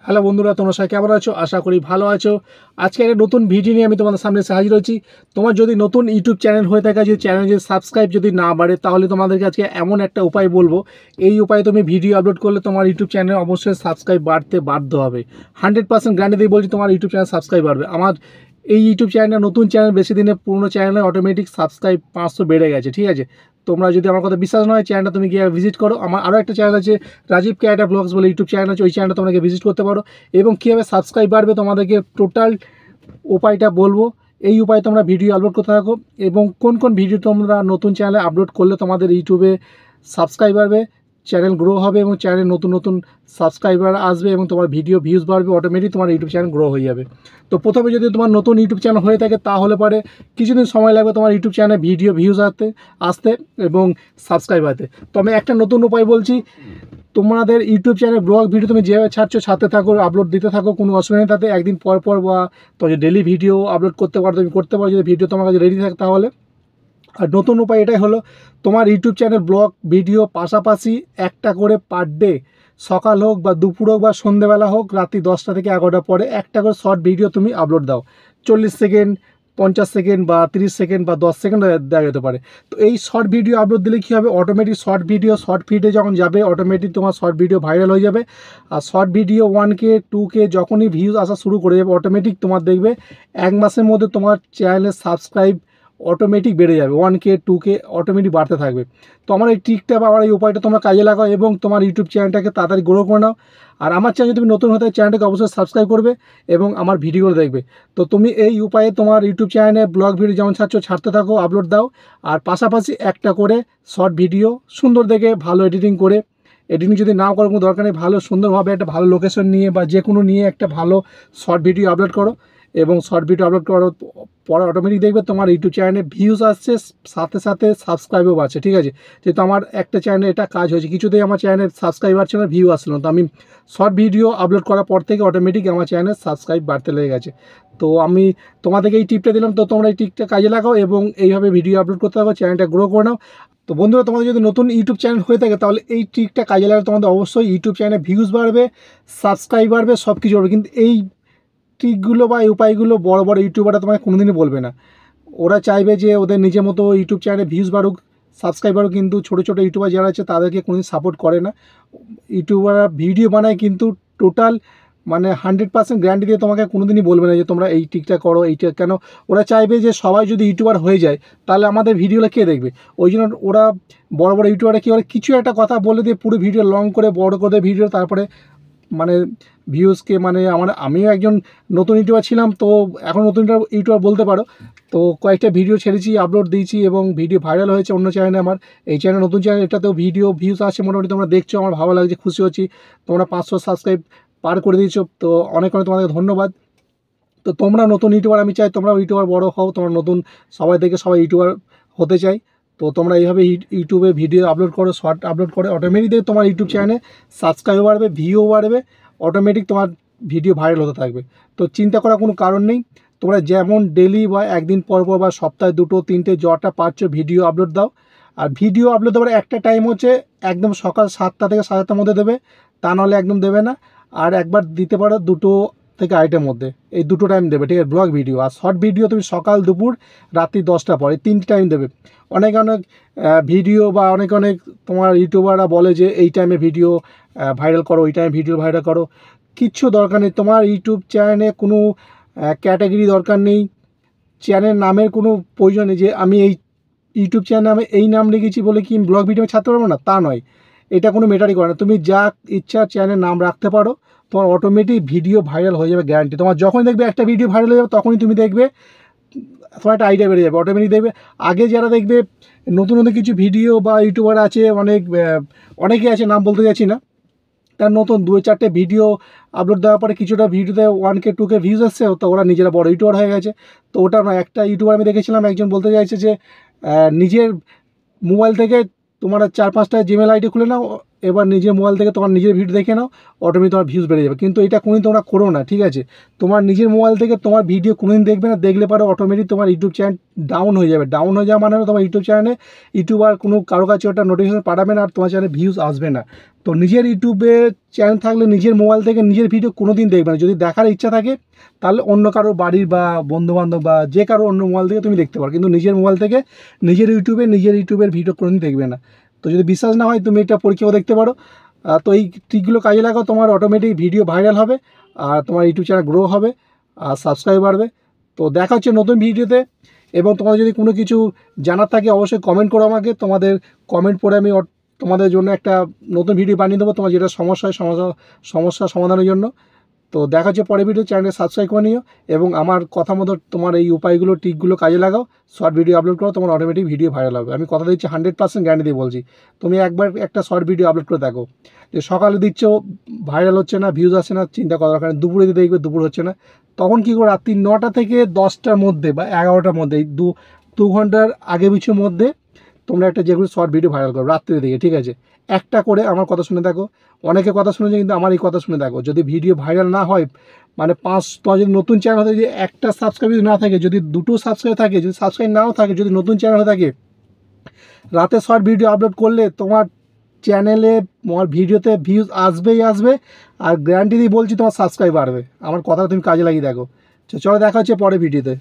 Hello বন্ধুরা, তোমরা সবাই কেমন আছো? আশা করি ভালো আছো। আজকে একটা নতুন ভিডিও নিয়ে আমি তোমাদের সামনে এসে হাজির হয়েছি। তোমার যদি নতুন ইউটিউব চ্যানেল হয়ে থাকে, যদি চ্যানেল যদি সাবস্ক্রাইব যদি না বাড়ে, তাহলে তোমাদেরকে আজকে এমন একটা উপায় বলবো। এই উপায়ে তুমি ভিডিও আপলোড করলে তোমার ইউটিউব চ্যানেল অবশ্যই সাবস্ক্রাইব বাড়তে বাধ্য হবে। 100% গ্যারান্টি দিয়ে বলছি তোমার ইউটিউব চ্যানেল সাবস্ক্রাইব বাড়বে। আমার এই ইউটিউব চ্যানেলটা নতুন চ্যানেল, বেশি দিনে পুরনো চ্যানেলে অটোমেটিক সাবস্ক্রাইব 500 বেড়ে গেছে। ঠিক আছে, তোমরা যদি আমার কথা বিশ্বাস না হয়, চ্যানেলটা তুমি গিয়ে ভিজিট করো। আমার আরও একটা চ্যানেল আছে, রাজীব ক্যাটা ব্লগস বলে ইউটিউব চ্যানেল আছে, ওই চ্যানেলটা তোমরা গিয়ে ভিজিট করতে পারো। এবং কীভাবে সাবস্ক্রাইব বাড়বে তোমাদেরকে টোটাল উপায়টা বলবো। এই উপায়ে তোমরা ভিডিও আপলোড করতে থাকো, এবং কোন কোন ভিডিও তোমরা নতুন চ্যানেলে আপলোড করলে তোমাদের ইউটিউবে সাবস্ক্রাইব বাড়বে, চ্যানেল গ্রো হবে, এবং চ্যানেলে নতুন নতুন সাবস্ক্রাইবার আসবে, এবং তোমার ভিডিও ভিউজ বাড়বে, অটোমেটিক তোমার ইউটিউব চ্যানেল গ্রো হয়ে যাবে। তো প্রথমে যদি তোমার নতুন ইউটিউব চ্যানেল হয়ে থাকে, তাহলে পরে কিছুদিন সময় লাগবে তোমার ইউটিউব চ্যানেলে ভিডিও ভিউজ আসতে এবং সাবস্ক্রাইব হতে। তো আমি একটা নতুন উপায় বলছি। তোমাদের ইউটিউব চ্যানেল ব্লগ ভিডিও তুমি যেভাবে ছাড়তে থাকো, আপলোড দিতে থাকো, কোনো অসুবিধা নেই তাতে। একদিন পর পর বা তোমার ডেলি ভিডিও আপলোড করতে পারো, তুমি করতে পারো যদি ভিডিও তোমার কাছে রেডি থাকে তাহলে। আর নতুন উপায় এটাই হলো, তোমার ইউটিউব চ্যানেল ব্লগ ভিডিও পাশাপাশি একটা করে পার ডে, সকাল হোক বা দুপুর হোক বা সন্ধ্যেবেলা হোক, রাত্রি 10টা থেকে 11টার পরে একটা করে শর্ট ভিডিও তুমি আপলোড দাও। 40 সেকেন্ড, 50 সেকেন্ড বা 30 সেকেন্ড বা 10 সেকেন্ড দেওয়া যেতে পারে। তো এই শর্ট ভিডিও আপলোড দিলে কী হবে, অটোমেটিক শর্ট ভিডিও শর্ট ফিডে যখন যাবে, অটোমেটিক তোমার শর্ট ভিডিও ভাইরাল হয়ে যাবে। আর শর্ট ভিডিও 1K 2K যখনই ভিউজ আসা শুরু করে যাবে, অটোমেটিক তোমার দেখবে 1 মাসের মধ্যে তোমার চ্যানেলের সাবস্ক্রাইব অটোমেটিক বেড়ে যাবে। 1K 2K অটোমেটিক বাড়তে থাকবে। তো আমার এই ট্রিকটা বা আমার এই উপায়টা তোমরা কাজে লাগাও, এবং তোমার ইউটিউব চ্যানেলটাকে তাড়াতাড়ি গ্রো করে নাও। আর আমার চ্যানেল তুমি নতুন হতে চ্যানেলটাকে অবশ্যই সাবস্ক্রাইব করবে এবং আমার ভিডিওগুলো দেখবে। তো তুমি এই উপায়ে তোমার ইউটিউব চ্যানেলে ব্লগ ভিডিও যেমন ছাড়তে থাকো, আপলোড দাও। আর পাশাপাশি একটা করে শর্ট ভিডিও সুন্দর দেখে, ভালো এডিটিং করে, এডিটিং যদি নাও করো কোনো দরকার নেই, ভালো সুন্দরভাবে একটা ভালো লোকেশন নিয়ে বা যে কোনো নিয়ে একটা ভালো শর্ট ভিডিও আপলোড করো। এবং শর্ট ভিডিও আপলোড করার পরে অটোমেটিক দেখবে তোমার ইউটিউব চ্যানেলে ভিউজ আসছে, সাথে সাথে সাবস্ক্রাইবও বাড়ছে। ঠিক আছে, যেহেতু আমার একটা চ্যানেলে এটা কাজ হয়েছে, কিছুতেই আমার চ্যানেলে সাবস্ক্রাইব বাড়ছে না, ভিউ আসলো না। তো আমি শর্ট ভিডিও আপলোড করার পর থেকে অটোমেটিক আমার চ্যানেলে সাবস্ক্রাইব বাড়তে লেগে গেছে। তো আমি তোমাদেরকে এই টিপটা দিলাম, তো তোমরা এই টিপটা কাজে লাগাও এবং এইভাবে ভিডিও আপলোড করতে থাকো, চ্যানেলটা গ্রো করে নাও। তো বন্ধুরা, তোমাদের যদি নতুন ইউটিউব চ্যানেল হয়ে থাকে, তাহলে এই ট্রিকটা কাজে লাগালে তোমাদের অবশ্যই ইউটিউব চ্যানেলে ভিউজ বাড়বে, সাবস্ক্রাইব বাড়বে, সব কিছু বাড়বে। কিন্তু এই ট্রিকগুলো বা এই উপায়গুলো বড় বড় ইউটিউবাররা তোমাকে কোনোদিনই বলবে না। ওরা চাইবে যে ওদের নিজের মতো ইউটিউব চ্যানেলে ভিউজ বাড়ুক, সাবস্ক্রাইব বাড়ুক, কিন্তু ছোটো ছোটো ইউটিউবার যারা আছে তাদেরকে কোনোদিন সাপোর্ট করে না। ইউটিউবাররা ভিডিও বানায়, কিন্তু টোটাল মানে 100% গ্যারান্টি দিয়ে তোমাকে কোনোদিনই বলবে না যে তোমরা এই ট্রিকটা করো, এইটা কেন। ওরা চাইবে যে সবাই যদি ইউটিউবার হয়ে যায়, তাহলে আমাদের ভিডিওটা কে দেখবে। ওই জন্য ওরা বড় বড় ইউটিউবাররা কী করে, কিছু একটা কথা বলে দিয়ে পুরো ভিডিও লং করে বড় করে দেয় ভিডিও, তারপরে মানে ভিউজকে মানে আমিও একজন নতুন ইউটিউবার ছিলাম, তো এখন নতুন ইউটিউবার বলতে পারো। তো কয়েকটা ভিডিও ছেড়েছি, আপলোড দিয়েছি এবং ভিডিও ভাইরাল হয়েছে অন্য চ্যানেলে। আমার এই চ্যানেল নতুন চ্যানেল, এটাতেও ভিডিও ভিউজ আসছে মোটামুটি, তোমরা দেখছো, আমার ভালো লাগছে, খুশি হচ্ছি। তোমরা 500 সাবস্ক্রাইব পার করে দিয়েছো, তো অনেক অনেক তোমাদের ধন্যবাদ। তো তোমরা নতুন ইউটিউবার, আমি চাই তোমরা ইউটিউবার বড় হও, তোমরা নতুন সবাই দেখে সবাই ইউটিউবার হতে চাই। তো তোমরা এইভাবে ইউটিউবে ভিডিও আপলোড করো, শর্ট আপলোড করে, অটোমেটিক তোমার ইউটিউব চ্যানেলে সাবস্ক্রাইব বাড়বে, ভিউ বাড়বে, অটোমেটিক তোমার ভিডিও ভাইরাল হতে থাকবে। তো চিন্তা করার কোনো কারণ নেই। তোমরা যেমন ডেলি বা একদিন পর পর বা সপ্তাহে 2, 3 যটা পারছো ভিডিও আপলোড দাও। আর ভিডিও আপলোড দেওয়ার একটা টাইম হচ্ছে একদম সকাল 7টা থেকে 7:30টার মধ্যে দেবে, তা নাহলে একদম দেবে না। আর একবার দিতে পারো 2 থেকে 8টার মধ্যে, এই 2 টাইম দেবে। ঠিক আছে, ব্লগ ভিডিও। আর শর্ট ভিডিও তুমি সকাল, দুপুর, রাত্রি 10টা পরে, 3টে টাইম দেবে। অনেক অনেক ভিডিও বা অনেক অনেক তোমার ইউটিউবাররা বলে যে এই টাইমে ভিডিও ভাইরাল করো, ওই টাইমে ভিডিও ভাইরাল করো। কিচ্ছু দরকার নেই। তোমার ইউটিউব চ্যানেলে কোনো ক্যাটাগরি দরকার নেই, চ্যানেল নামের কোনো প্রয়োজন নেই যে আমি এই ইউটিউব চ্যানেল আমি এই নাম লিখেছি বলে কি ব্লগ ভিডিও ছাড়তে পারবো না, তা নয়। এটা কোনো ম্যাটারই করে না। তুমি যা ইচ্ছা চ্যানেল নাম রাখতে পারো, তোমার অটোমেটিক ভিডিও ভাইরাল হয়ে যাবে, গ্যারান্টি। তোমার যখনই দেখবে একটা ভিডিও ভাইরাল হয়ে যাবে, তখনই তুমি দেখবে তোমার একটা আইডিয়া বেড়ে যাবে, অটোমেটিক দেখবে। আগে যারা দেখবে নতুন নতুন কিছু ভিডিও বা ইউটিউবার আছে, অনেকে আছে, নাম বলতে যাচ্ছি না, তার নতুন 2-4টে ভিডিও আপলোড দেওয়ার পরে কিছুটা ভিডিওতে 1K 2K ভিউজ আসছে, তো ওরা নিজেরা বড় ইউটিউবার হয়ে গেছে। তো ওটা নয়। একটা ইউটিউবার আমি দেখেছিলাম, একজন বলতে চাইছে যে নিজের মোবাইল থেকে তোমার 4-5টা জিমেল আইডি খুলে নাও, এবার নিজের মোবাইল থেকে তোমার নিজের ভিডিও দেখে নাও, অটোমেটিক তোমার ভিউজ বেড়ে যাবে। কিন্তু এটা কোনোদিন তোমরা করো না, ঠিক আছে? তোমার নিজের মোবাইল থেকে তোমার ভিডিও কোনোদিন দেখবে না, দেখলে পরে অটোমেটিক তোমার ইউটিউব চ্যানেল ডাউন হয়ে যাবে। ডাউন হয়ে যাওয়া মানে তোমার ইউটিউব চ্যানেলে ইউটিউবার কোনো কারো কাছে ওটা নোটিফিকেশন পাঠাবে না, আর তোমার চ্যানেলে ভিউজ আসবে না। তো নিজের ইউটিউবে চ্যানেল থাকলে নিজের মোবাইল থেকে নিজের ভিডিও কোনো দিন দেখবে না। যদি দেখার ইচ্ছা থাকে তাহলে অন্য কারো বাড়ির বা বন্ধুবান্ধব বা যে কারো অন্য মোবাইল থেকে তুমি দেখতে পারো, কিন্তু নিজের মোবাইল থেকে নিজের ইউটিউবের ভিডিও কোনোদিন দেখবে না। তো যদি বিশ্বাস না হয় তুমি এটা পরীক্ষাও দেখতে পারো। তো এই ট্রিকগুলো কাজে লাগাও, তোমার অটোমেটিক ভিডিও ভাইরাল হবে, আর তোমার ইউটিউব চ্যানেল গ্রো হবে, আর সাবস্ক্রাইব বাড়বে। তো দেখা হচ্ছে নতুন ভিডিওতে। এবং তোমার যদি কোনো কিছু জানার থাকে অবশ্যই কমেন্ট করো আমাকে। তোমাদের কমেন্ট পড়ে আমি তোমাদের জন্য একটা নতুন ভিডিও বানিয়ে দেবো, তোমার যেটা সমস্যা হয় সমস্যা সমাধানের জন্য। তো দেখা হচ্ছে পরের ভিডিও। চ্যানেলকে সাবস্ক্রাইব করে নিও এবং আমার কথা মতো তোমার এই উপায়গুলো ট্রিকগুলো কাজে লাগাও, শর্ট ভিডিও আপলোড করো, তোমার অটোমেটিক ভিডিও ভাইরাল হবে। আমি কথা দিচ্ছি 100% গ্যারান্টি দিয়ে বলছি। তুমি একবার একটা শর্ট ভিডিও আপলোড করে দেখো, যে সকালে দিচ্ছ ভাইরাল হচ্ছে না, ভিউজ আসছে না, চিন্তা করার দরকার নেই। দুপুরে দিয়ে দেখবে দুপুর হচ্ছে না, তখন কী করে রাত্রি 9টা থেকে 10টার মধ্যে বা 11টার মধ্যে, এই দু ঘন্টার আগে পিছুর মধ্যে তোমরা একটা যেগুলো শর্ট ভিডিও ভাইরাল করো রাত্রির দিকে, ঠিক আছে? একটা করে আমার কথা শুনে দেখো। অনেকে কথা শুনেছে, কিন্তু আমার এই কথা শুনে দেখো। যদি ভিডিও ভাইরাল না হয়, মানে তোমার যদি নতুন চ্যানেল হতে যদি একটা সাবস্ক্রাইব না থাকে, যদি দুটো সাবস্ক্রাইব থাকে, যদি সাবস্ক্রাইব নাও থাকে, যদি নতুন চ্যানেল হয়ে থাকে, রাতে শর্ট ভিডিও আপলোড করলে তোমার চ্যানেলে তোমার ভিডিওতে ভিউজ আসবেই আসবে, আর গ্যারান্টি দিয়ে বলছি তোমার সাবস্ক্রাইব বাড়বে। আমার কথাটা তুমি কাজে লাগিয়ে দেখো। চলো দেখা হচ্ছে পরের ভিডিওতে।